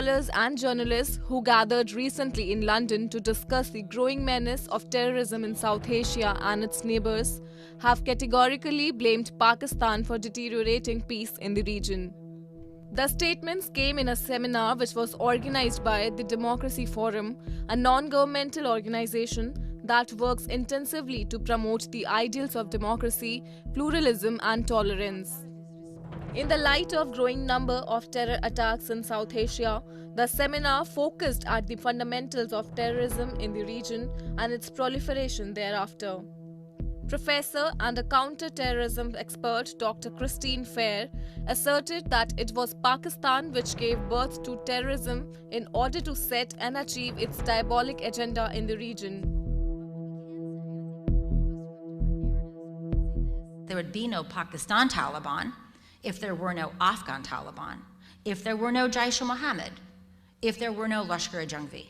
scholars and journalists who gathered recently in London to discuss the growing menace of terrorism in South Asia and its neighbors have categorically blamed Pakistan for deteriorating peace in the region. The statements came in a seminar which was organized by the Democracy Forum, a non-governmental organization that works intensively to promote the ideals of democracy, pluralism and tolerance. In the light of growing number of terror attacks in South Asia, the seminar focused at the fundamentals of terrorism in the region and its proliferation thereafter. Professor and a counter-terrorism expert Dr. Christine Fair asserted that it was Pakistan which gave birth to terrorism in order to set and achieve its diabolic agenda in the region. There would be no Pakistan Taliban if there were no Afghan Taliban, if there were no Jaish-e-Mohammed, if there were no Lashkar-e-Jhangvi.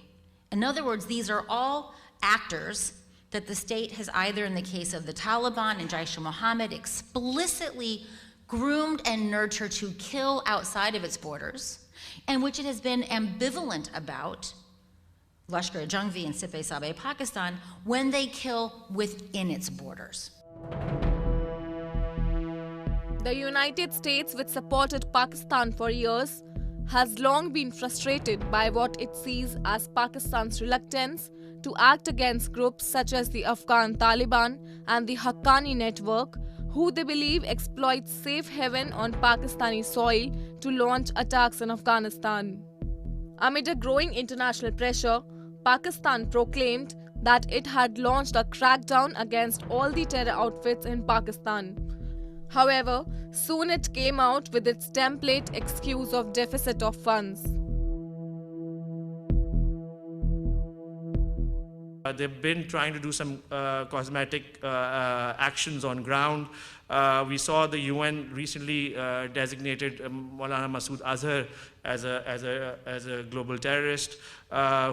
In other words, these are all actors that the state has either, in the case of the Taliban and Jaish-e-Mohammed, explicitly groomed and nurtured to kill outside of its borders, and which it has been ambivalent about, Lashkar-e-Jhangvi and Sip-e-Sabeh Pakistan, when they kill within its borders. The United States, which supported Pakistan for years, has long been frustrated by what it sees as Pakistan's reluctance to act against groups such as the Afghan Taliban and the Haqqani network, who they believe exploit safe haven on Pakistani soil to launch attacks in Afghanistan. Amid a growing international pressure, Pakistan proclaimed that it had launched a crackdown against all the terror outfits in Pakistan. However, soon it came out with its template excuse of deficit of funds. They've been trying to do some cosmetic actions on ground. We saw the UN recently designated Maulana Masood Azhar as a global terrorist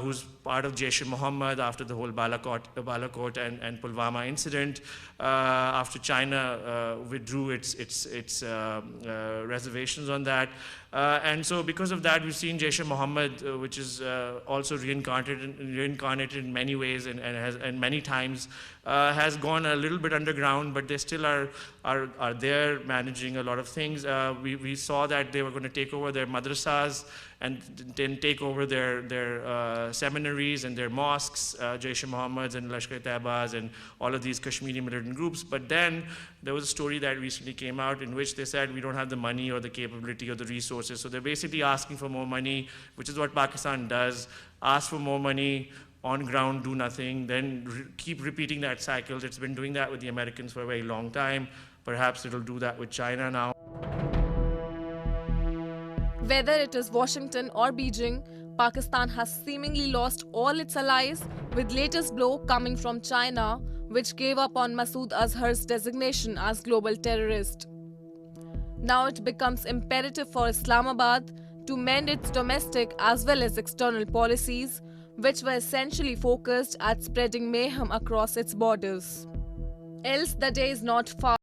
who's part of Jaish-e-Mohammed after the whole Balakot and Pulwama incident. After China withdrew its reservations on that. And so because of that, we've seen Jaish-e-Mohammed, which is also reincarnated in many ways and many times, has gone a little bit underground, but they still are there managing a lot of things. We saw that they were going to take over their madrasas and then take over their seminaries and their mosques, Jaish-e-Mohammeds and Lashkar-e-Taibas and all of these Kashmiri militant groups. But then there was a story that recently came out in which they said we don't have the money or the capability or the resources. So they're basically asking for more money, which is what Pakistan does, ask for more money, on ground, do nothing, then keep repeating that cycle. It's been doing that with the Americans for a very long time. Perhaps it'll do that with China now. Whether it is Washington or Beijing, Pakistan has seemingly lost all its allies, with latest blow coming from China, which gave up on Masood Azhar's designation as global terrorist. Now it becomes imperative for Islamabad to mend its domestic as well as external policies, which were essentially focused at spreading mayhem across its borders. Else the day is not far